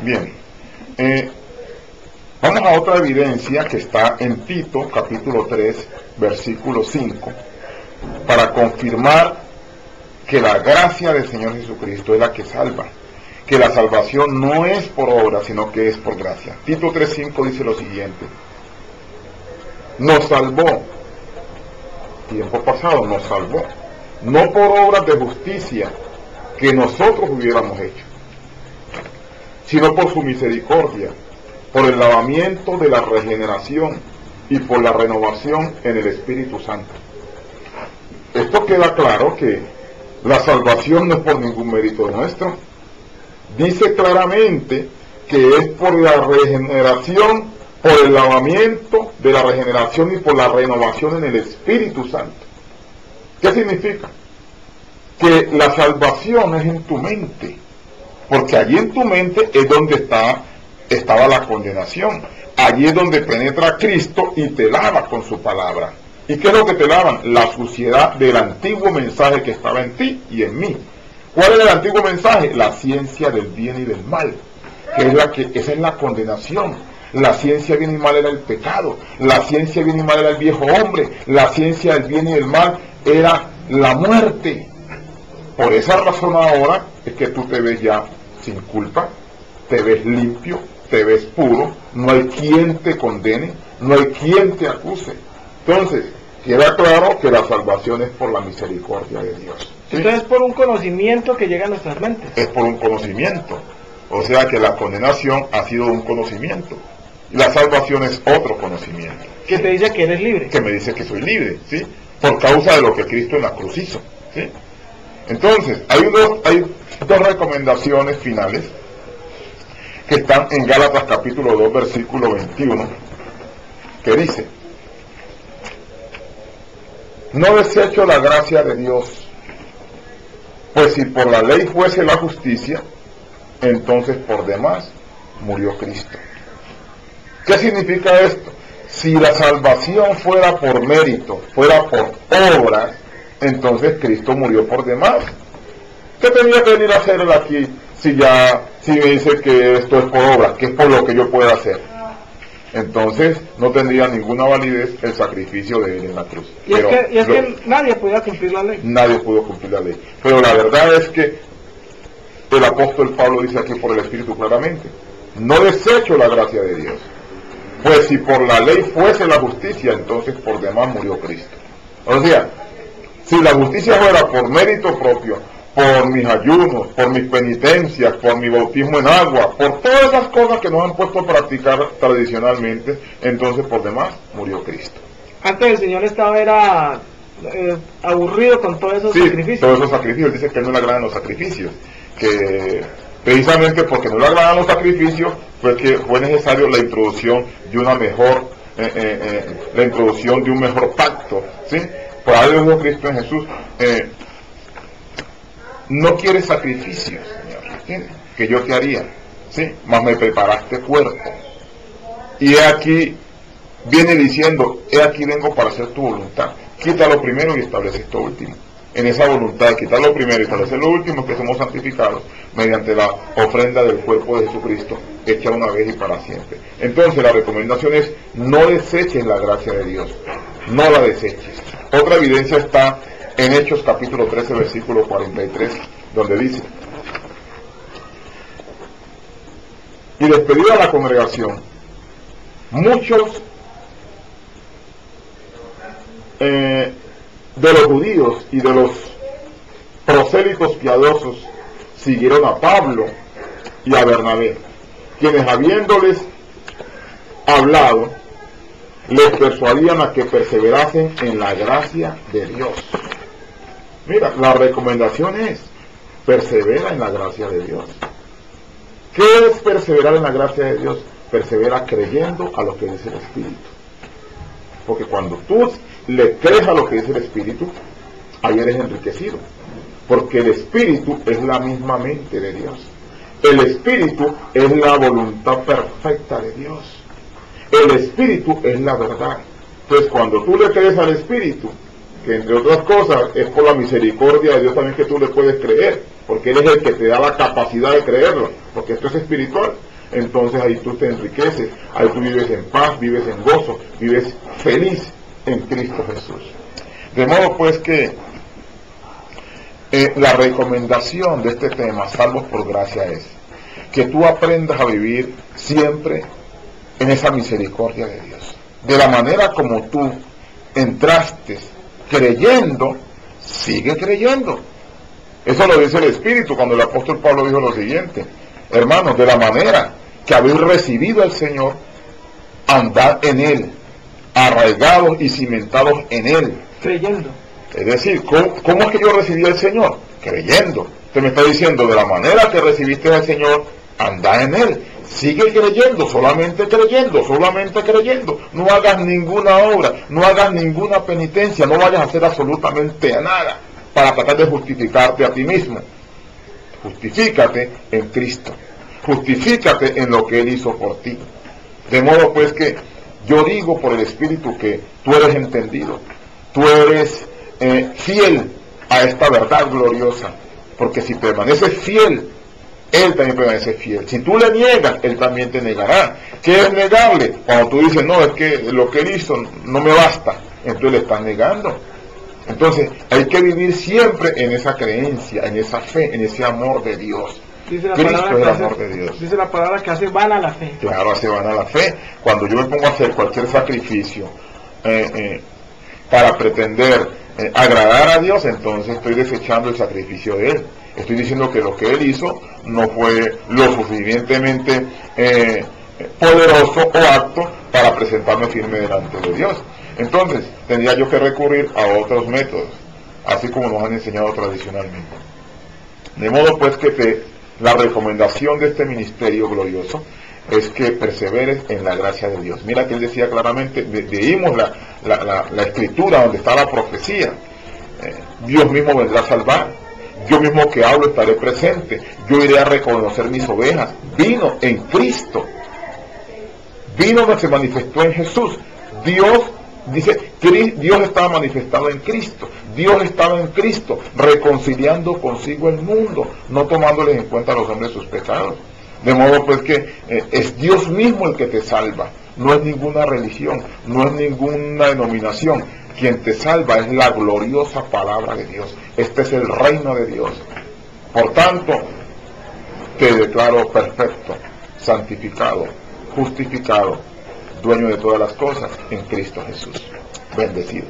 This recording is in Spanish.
Bien, vamos a otra evidencia que está en Tito, capítulo 3, versículo 5, para confirmar que la gracia del Señor Jesucristo es la que salva, que la salvación no es por obra, sino que es por gracia. Tito 3:5 dice lo siguiente: nos salvó, tiempo pasado nos salvó, no por obras de justicia que nosotros hubiéramos hecho, sino por su misericordia, por el lavamiento de la regeneración y por la renovación en el Espíritu Santo. Esto queda claro que la salvación no es por ningún mérito nuestro. Dice claramente que es por la regeneración, por el lavamiento de la regeneración y por la renovación en el Espíritu Santo. ¿Qué significa? Que la salvación es en tu mente, porque allí en tu mente es donde estaba la condenación. Allí es donde penetra Cristo y te lava con su palabra. ¿Y qué es lo que te lavan? La suciedad del antiguo mensaje que estaba en ti y en mí. ¿Cuál es el antiguo mensaje? La ciencia del bien y del mal, esa es la condenación. La ciencia del bien y mal era el pecado, la ciencia del bien y mal era el viejo hombre, la ciencia del bien y del mal era la muerte. Por esa razón ahora es que tú te ves ya sin culpa, te ves limpio, te ves puro, no hay quien te condene, no hay quien te acuse. Entonces, queda claro que la salvación es por la misericordia de Dios. ¿Sí? Entonces es por un conocimiento que llega a nuestras mentes. Es por un conocimiento. O sea que la condenación ha sido un conocimiento. Y la salvación es otro conocimiento. Que te dice que eres libre. Que me dice que soy libre, ¿sí? Por causa de lo que Cristo en la cruz hizo, ¿sí? Entonces, hay dos recomendaciones finales que están en Gálatas capítulo 2, versículo 21, que dice: no desecho la gracia de Dios, pues si por la ley fuese la justicia, entonces por demás murió Cristo. ¿Qué significa esto? Si la salvación fuera por mérito, fuera por obras, entonces Cristo murió por demás. ¿Qué tenía que venir a hacer él aquí si me dice que esto es por obras, que es por lo que yo pueda hacer? Entonces no tendría ninguna validez el sacrificio de él en la cruz. Y es que nadie podía cumplir la ley. Nadie pudo cumplir la ley. Pero la verdad es que el apóstol Pablo dice aquí por el Espíritu claramente: no desecho la gracia de Dios, pues si por la ley fuese la justicia, entonces por demás murió Cristo. O sea, si la justicia fuera por mérito propio, por mis ayunos, por mis penitencias, por mi bautismo en agua, por todas esas cosas que nos han puesto a practicar tradicionalmente, entonces por demás murió Cristo. Antes el Señor estaba aburrido con todos esos sacrificios. Todos esos sacrificios. Dice que no le agradan los sacrificios, que precisamente porque no le agradan los sacrificios fue que fue necesario la introducción de una mejor la introducción de un mejor pacto, ¿sí? Por algo dijo Cristo en Jesús: no quieres sacrificios, Señor, que yo te haría, ¿sí? Mas me preparaste cuerpo. Y he aquí, viene diciendo: he aquí vengo para hacer tu voluntad. Quita lo primero y establece esto último. En esa voluntad de quitar lo primero y establecer lo último, que somos santificados mediante la ofrenda del cuerpo de Jesucristo, hecha una vez y para siempre. Entonces la recomendación es: no deseches la gracia de Dios, no la deseches. Otra evidencia está en Hechos capítulo 13, versículo 43, donde dice: y despedida la congregación, muchos de los judíos y de los prosélitos piadosos siguieron a Pablo y a Bernabé, quienes habiéndoles hablado, les persuadían a que perseverasen en la gracia de Dios. Mira, la recomendación es: persevera en la gracia de Dios. ¿Qué es perseverar en la gracia de Dios? Persevera creyendo a lo que dice el Espíritu. Porque cuando tú le crees a lo que dice el Espíritu, ahí eres enriquecido. Porque el Espíritu es la misma mente de Dios. El Espíritu es la voluntad perfecta de Dios. El Espíritu es la verdad. Entonces, cuando tú le crees al Espíritu, que entre otras cosas es por la misericordia de Dios también que tú le puedes creer, porque Él es el que te da la capacidad de creerlo, porque esto es espiritual. Entonces ahí tú te enriqueces, ahí tú vives en paz, vives en gozo, vives feliz en Cristo Jesús. De modo pues que la recomendación de este tema, salvos por gracia, es que tú aprendas a vivir siempre en esa misericordia de Dios. De la manera como tú entraste creyendo, sigue creyendo. Eso lo dice el Espíritu cuando el apóstol Pablo dijo lo siguiente: hermanos, de la manera que habéis recibido al Señor, andad en Él, arraigados y cimentados en Él. Creyendo. Es decir, ¿cómo es que yo recibí al Señor? Creyendo. Usted me está diciendo, de la manera que recibiste al Señor, anda en Él. Sigue creyendo, solamente creyendo, solamente creyendo. No hagas ninguna obra, no hagas ninguna penitencia, no vayas a hacer absolutamente nada para tratar de justificarte a ti mismo. Justifícate en Cristo. Justifícate en lo que Él hizo por ti. De modo pues que yo digo por el Espíritu que tú eres entendido, tú eres fiel a esta verdad gloriosa, porque si permaneces fiel, Él también permanece fiel. Si tú le niegas, Él también te negará. ¿Qué es negarle? Cuando tú dices, no, es que lo que Él hizo no me basta, entonces le estás negando. Entonces hay que vivir siempre en esa creencia, en esa fe, en ese amor de Dios. Dice la Cristo palabra es el que amor de Dios. Dice la palabra que hace vana la fe. Claro, hace vana la fe. Cuando yo me pongo a hacer cualquier sacrificio para pretender agradar a Dios, entonces estoy desechando el sacrificio de Él. Estoy diciendo que lo que Él hizo no fue lo suficientemente poderoso o apto para presentarme firme delante de Dios. Entonces tendría yo que recurrir a otros métodos, así como nos han enseñado tradicionalmente. De modo pues que la recomendación de este ministerio glorioso es que perseveres en la gracia de Dios. Mira que él decía claramente, leímos la escritura donde está la profecía. Dios mismo vendrá a salvar, yo mismo que hablo estaré presente, yo iré a reconocer mis ovejas. Vino en Cristo, vino que se manifestó en Jesús. Dios, dice, Dios estaba manifestado en Cristo, Dios estaba en Cristo reconciliando consigo el mundo, no tomándoles en cuenta a los hombres sus pecados. De modo pues que es Dios mismo el que te salva, no es ninguna religión, no es ninguna denominación. Quien te salva es la gloriosa palabra de Dios. Este es el reino de Dios. Por tanto, te declaro perfecto, santificado, justificado, dueño de todas las cosas en Cristo Jesús. Bendecido.